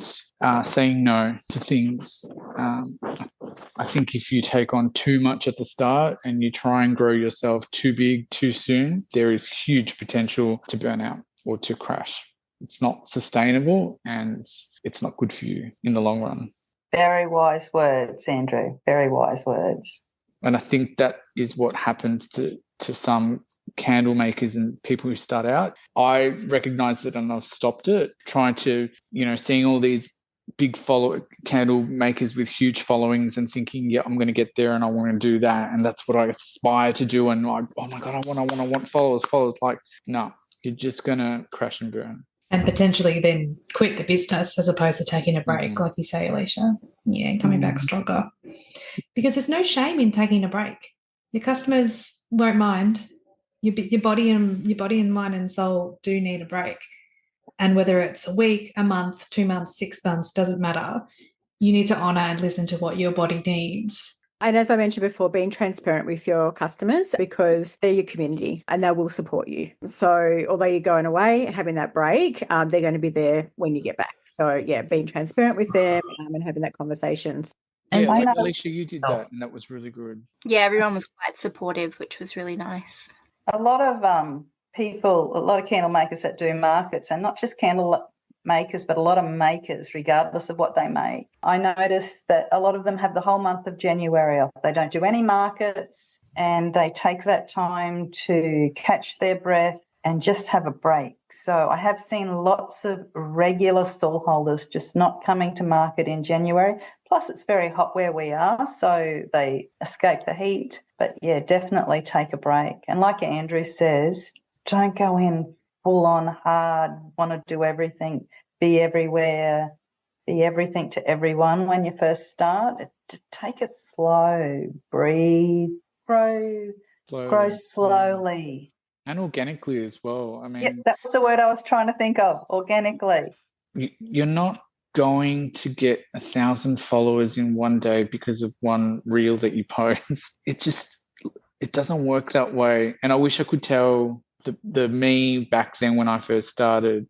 saying no to things. I think if you take on too much at the start and you try and grow yourself too big too soon, there is huge potential to burn out or to crash. It's not sustainable and it's not good for you in the long run. Very wise words, Andrew. Very wise words. And I think that is what happens to some candle makers and people who start out. I recognize it and I've stopped it, trying to, seeing all these big candle makers with huge followings and thinking, yeah, I'm going to get there and I want to do that. And that's what I aspire to do. And like, oh my God, I want followers. Like, no, you're just going to crash and burn. And potentially then quit the business as opposed to taking a break, like you say, Alicia. Yeah, coming back stronger. Because there's no shame in taking a break. Your customers won't mind. Your body and mind and soul do need a break. And whether it's a week, a month, 2 months, 6 months, doesn't matter. You need to honour and listen to what your body needs. And as I mentioned before, being transparent with your customers because they're your community and they will support you. So although you're going away, having that break, they're going to be there when you get back. So yeah, being transparent with them and having that conversation. And yeah, Alicia, you did that and that was really good. Yeah, everyone was quite supportive, which was really nice. A lot of candle makers that do markets, and not just candle makers, but a lot of makers, regardless of what they make. I noticed that a lot of them have the whole month of January off. They don't do any markets and they take that time to catch their breath and just have a break. So I have seen lots of regular stall holders just not coming to market in January. Plus, it's very hot where we are, so they escape the heat. But yeah, definitely take a break. And like Andrew says, don't go in full on hard, want to do everything, be everywhere, be everything to everyone when you first start. Just take it slow, breathe, grow slowly. And organically as well. I mean, yeah, that was the word I was trying to think of, organically. You're not going to get 1,000 followers in one day because of one reel that you post. It doesn't work that way. And I wish I could tell the me back then when I first started,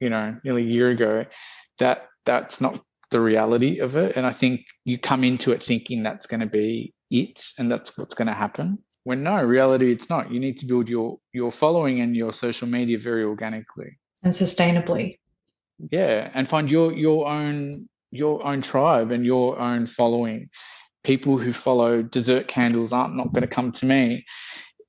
nearly a year ago, that that's not the reality of it. And I think you come into it thinking that's going to be it and that's what's going to happen. When no, reality, it's not. You need to build your following and your social media very organically. And sustainably. Yeah, and find your own tribe and your own following. People who follow dessert candles aren't not going to come to me.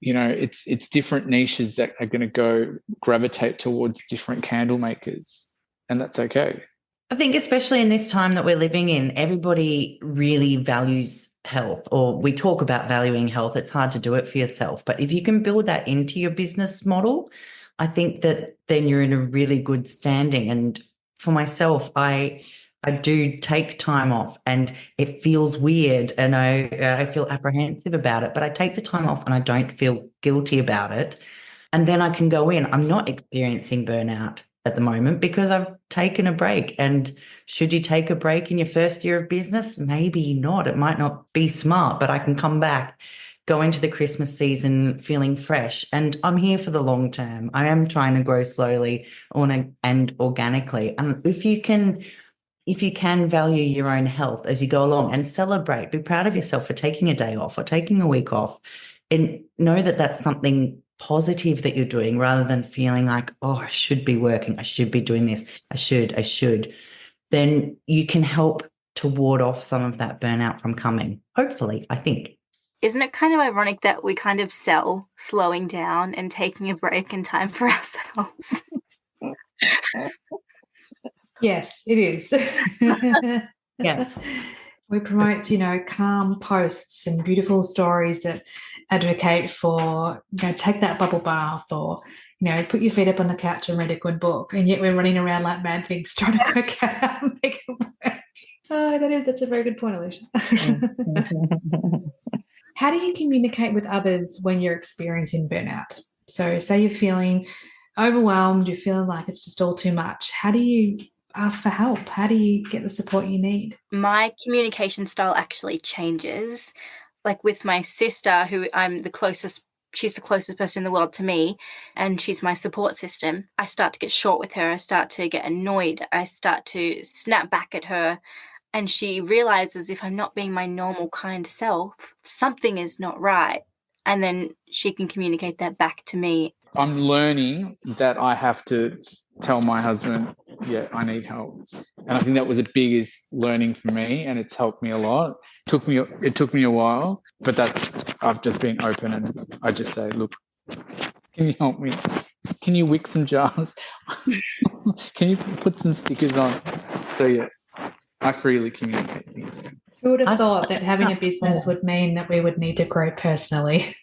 It's different niches that are going to gravitate towards different candle makers, and that's okay. I think especially in this time that we're living in, everybody really values health, or we talk about valuing health. It's hard to do it for yourself, but if you can build that into your business model, I think that then you're in a really good standing. And for myself, I do take time off and it feels weird and I feel apprehensive about it, but I take the time off and I don't feel guilty about it. And then I can go in. I'm not experiencing burnout at the moment because I've taken a break. And should you take a break in your first year of business? Maybe not. It might not be smart, but I can come back, go into the Christmas season feeling fresh. And I'm here for the long term. I am trying to grow slowly and organically. And if you can value your own health as you go along and celebrate, be proud of yourself for taking a day off or taking a week off, and know that that's something positive that you're doing rather than feeling like, oh, I should be working, I should be doing this, I should, then you can help to ward off some of that burnout from coming, hopefully, I think. Isn't it kind of ironic that we kind of sell slowing down and taking a break and time for ourselves? Yes, it is. Yeah. We promote, calm posts and beautiful stories that advocate for, take that bubble bath or, put your feet up on the couch and read a good book. And yet we're running around like mad pigs trying to work out how to make it work. Oh, that's a very good point, Alicia. How do you communicate with others when you're experiencing burnout? So say you're feeling overwhelmed, you're feeling like it's just all too much. How do you ask for help? How do you get the support you need? My communication style actually changes. Like with my sister, who she's the closest person in the world to me, and she's my support system. I start to get short with her. I start to get annoyed. I start to snap back at her. And she realizes if I'm not being my normal kind self, something is not right. And then she can communicate that back to me. I'm learning that I have to tell my husband, yeah, I need help. And I think that was the biggest learning for me, and it's helped me a lot. It took me a while, but I've just been open, and I just say, look, can you help me? Can you wick some jars? Can you put some stickers on? So yes, I freely communicate things. Who would have thought that having a business would mean that we would need to grow personally?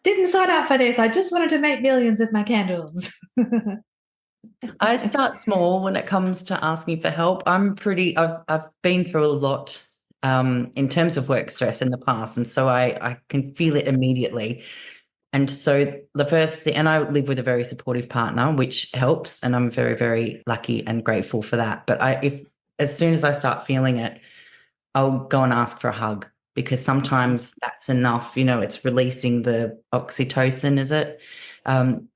Didn't sign up for this. I just wanted to make millions with my candles. I start small when it comes to asking for help. I've been through a lot in terms of work stress in the past, and so I can feel it immediately. And so the first thing, and I live with a very supportive partner, which helps, and I'm very, very lucky and grateful for that. But as soon as I start feeling it, I'll go and ask for a hug, because sometimes that's enough. It's releasing the oxytocin, is it?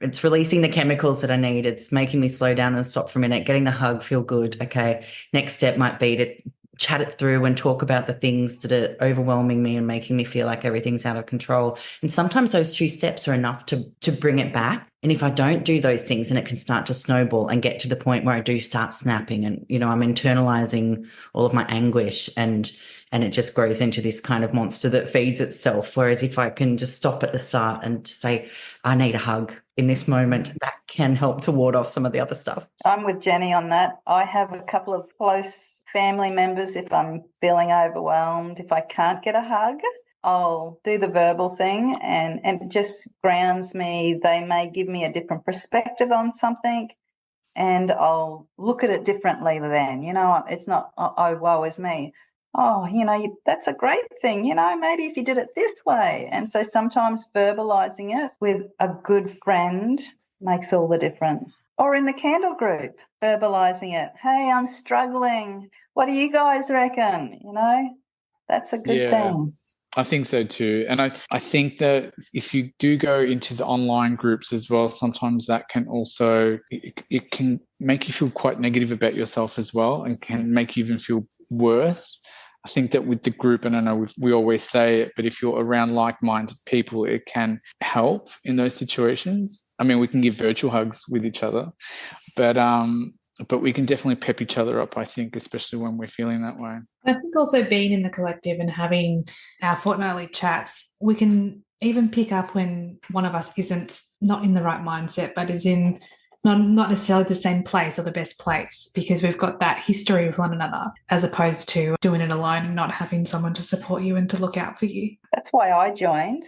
It's releasing the chemicals that I need. It's making me slow down and stop for a minute, getting the hug, feel good. Okay, next step might be to chat it through and talk about the things that are overwhelming me and making me feel like everything's out of control. And sometimes those two steps are enough to bring it back. And if I don't do those things, then it can start to snowball and get to the point where I do start snapping, and I'm internalizing all of my anguish, and it just grows into this kind of monster that feeds itself. Whereas if I can just stop at the start and say, I need a hug in this moment, that can help to ward off some of the other stuff. I'm with Jenni on that. I have a couple of close family members. If I'm feeling overwhelmed, if I can't get a hug, I'll do the verbal thing, and it just grounds me. They may give me a different perspective on something, and I'll look at it differently then. It's not, oh, woe is me. Oh, that's a great thing. Maybe if you did it this way. And so sometimes verbalizing it with a good friend makes all the difference. Or in the candle group, verbalizing it. Hey, I'm struggling. What do you guys reckon? That's a good thing. I think so too. And I think that if you do go into the online groups as well, sometimes that can also, it can make you feel quite negative about yourself as well, and can make you even feel worse. I think that with the group, and I know we always say it, but if you're around like-minded people, it can help in those situations. I mean, we can give virtual hugs with each other, but we can definitely pep each other up, I think, especially when we're feeling that way. I think also being in the collective and having our fortnightly chats, we can even pick up when one of us isn't not in the right mindset, but is in not necessarily the same place or the best place, because we've got that history with one another, as opposed to doing it alone and not having someone to support you and to look out for you. That's why I joined.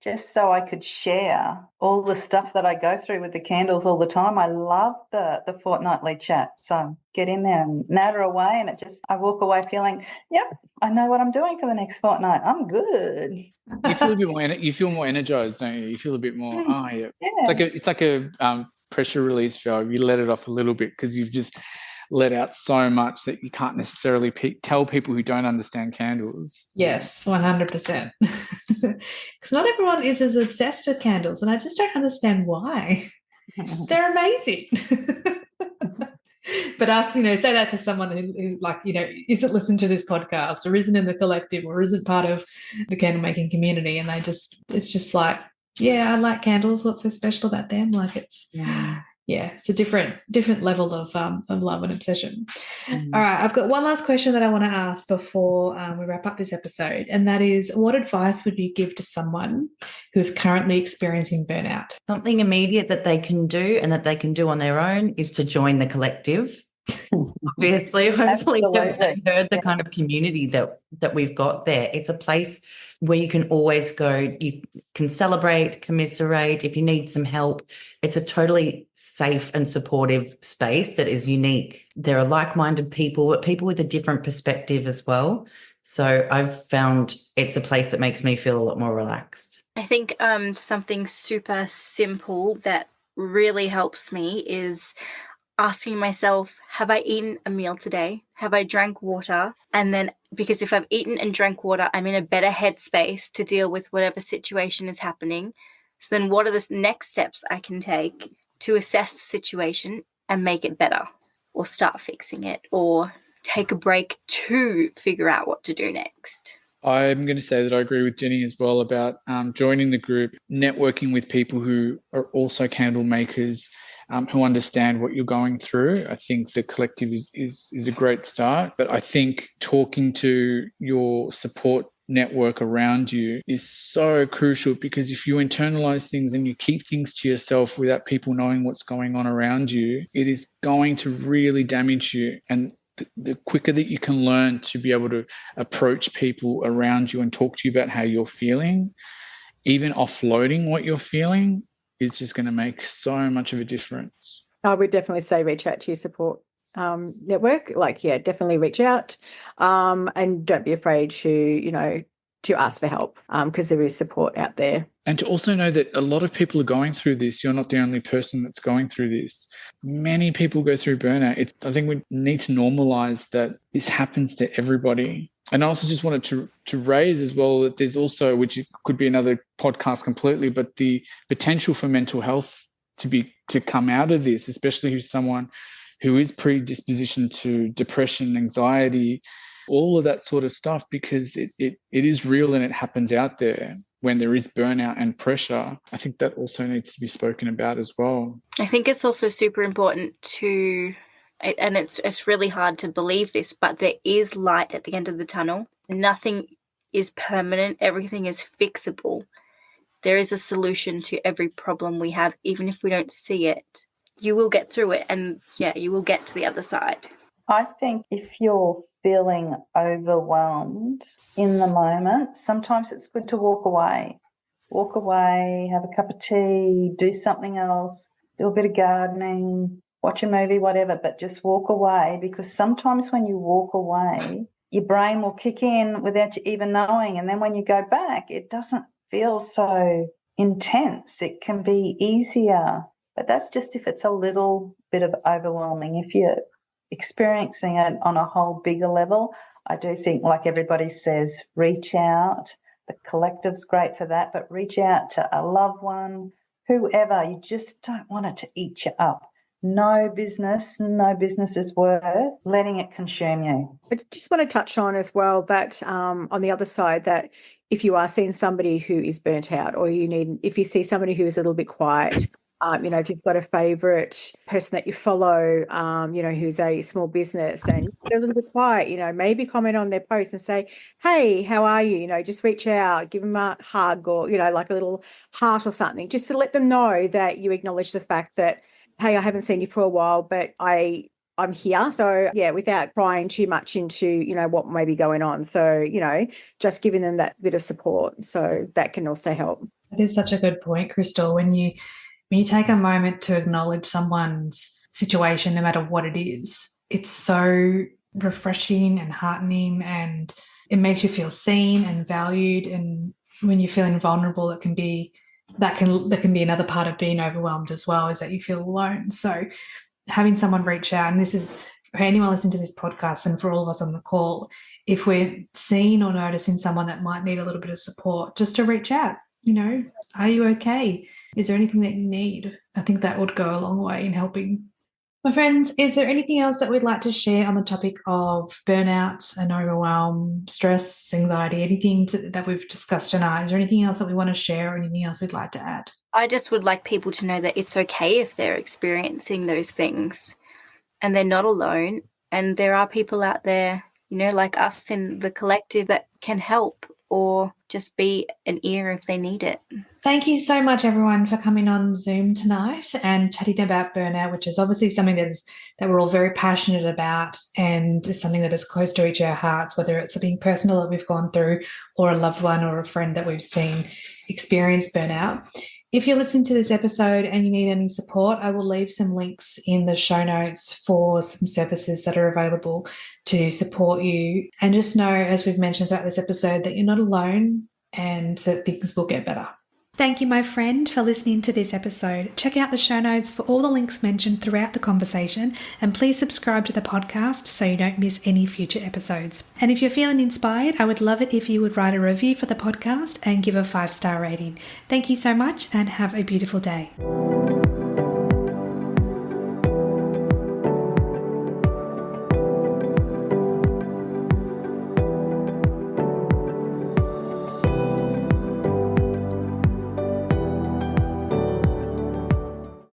just so I could share all the stuff that I go through with the candles all the time. I love the fortnightly chat. So get in there and natter away, and I walk away feeling, yep, I know what I'm doing for the next fortnight. I'm good. You feel a bit more. You feel more energized, don't you? You feel a bit more. Oh yeah. Yeah. It's like a pressure release valve. You let it off a little bit because you've just let out so much that you can't necessarily tell people who don't understand candles. Yes, 100%. Because not everyone is as obsessed with candles, and I just don't understand why. They're amazing. But us, say that to someone who like, isn't listening to this podcast or isn't in the collective or isn't part of the candle making community, and it's just like, yeah, I like candles. What's so special about them? Like it's a different level of love and obsession. All right, I've got one last question that I want to ask before we wrap up this episode, and that is, what advice would you give to someone who is currently experiencing burnout? Something immediate that they can do and that they can do on their own is to join the collective. Obviously, hopefully they've heard the kind of community that we've got there. It's a place where you can always go, you can celebrate, commiserate. If you need some help, it's a totally safe and supportive space that is unique. There are like-minded people, but people with a different perspective as well. So I've found it's a place that makes me feel a lot more relaxed. I think something super simple that really helps me is asking myself, have I eaten a meal today? Have I drank water? And then, because if I've eaten and drank water, I'm in a better headspace to deal with whatever situation is happening. So then what are the next steps I can take to assess the situation and make it better, or start fixing it, or take a break to figure out what to do next? I'm going to say that I agree with Jenni as well about joining the group, networking with people who are also candle makers, who understand what you're going through. I think the collective is a great start, but I think talking to your support network around you is so crucial, because if you internalize things and you keep things to yourself without people knowing what's going on around you, it is going to really damage you. And the quicker that you can learn to be able to approach people around you and talk to you about how you're feeling, even offloading what you're feeling, is just going to make so much of a difference. I would definitely say reach out to your support network. Definitely reach out, and don't be afraid to ask for help, because there is support out there. And to also know that a lot of people are going through this. You're not the only person that's going through this. Many people go through burnout. I think we need to normalize that this happens to everybody. And I also just wanted to raise as well that there's also, which could be another podcast completely, but the potential for mental health to come out of this, especially who's someone who is predispositioned to depression, anxiety, all of that sort of stuff, because it is real and it happens out there when there is burnout and pressure. I think that also needs to be spoken about as well. I think it's also super important and it's really hard to believe this, but there is light at the end of the tunnel. Nothing is permanent. Everything is fixable. There is a solution to every problem we have, even if we don't see it. You will get through it, and you will get to the other side. I think if you're feeling overwhelmed in the moment, sometimes it's good to walk away. Walk away, have a cup of tea, do something else, do a bit of gardening, watch a movie, whatever, but just walk away, because sometimes when you walk away, your brain will kick in without you even knowing. And then when you go back, it doesn't feel so intense. It can be easier. But that's just if it's a little bit of overwhelming. If you're experiencing it on a whole bigger level, I do think, like everybody says, reach out. The collective's great for that, but reach out to a loved one, whoever. You just don't want it to eat you up. No business is worth letting it consume you. I just want to touch on as well that on the other side, that if you are seeing somebody who is burnt out, or if you see somebody who is a little bit quiet, if you've got a favourite person that you follow, who's a small business and they're a little bit quiet, maybe comment on their post and say, hey, how are you? Just reach out, give them a hug, or, like a little heart or something, just to let them know that you acknowledge the fact that, hey, I haven't seen you for a while, but I'm here. So, without prying too much into, what may be going on. So, just giving them that bit of support. So that can also help. That is such a good point, Crystal. When you take a moment to acknowledge someone's situation, no matter what it is, it's so refreshing and heartening, and it makes you feel seen and valued. And when you're feeling vulnerable, it can be that can be another part of being overwhelmed as well, is that you feel alone. So having someone reach out, and this is for anyone listening to this podcast and for all of us on the call, if we're seeing or noticing someone that might need a little bit of support, just to reach out. Are you okay? Is there anything that you need? I think that would go a long way in helping. My friends, is there anything else that we'd like to share on the topic of burnout and overwhelm, stress, anxiety, anything that we've discussed tonight? Is there anything else that we want to share or anything else we'd like to add? I just would like people to know that it's okay if they're experiencing those things and they're not alone. And there are people out there, like us in the collective that can help or just be an ear if they need it. Thank you so much, everyone, for coming on Zoom tonight and chatting about burnout, which is obviously something that we're all very passionate about, and is something that is close to each of our hearts, whether it's something personal that we've gone through or a loved one or a friend that we've seen experience burnout. If you're listening to this episode and you need any support, I will leave some links in the show notes for some services that are available to support you. And just know, as we've mentioned throughout this episode, that you're not alone and that things will get better. Thank you, my friend, for listening to this episode. Check out the show notes for all the links mentioned throughout the conversation, and please subscribe to the podcast so you don't miss any future episodes. And if you're feeling inspired, I would love it if you would write a review for the podcast and give a 5-star rating. Thank you so much and have a beautiful day.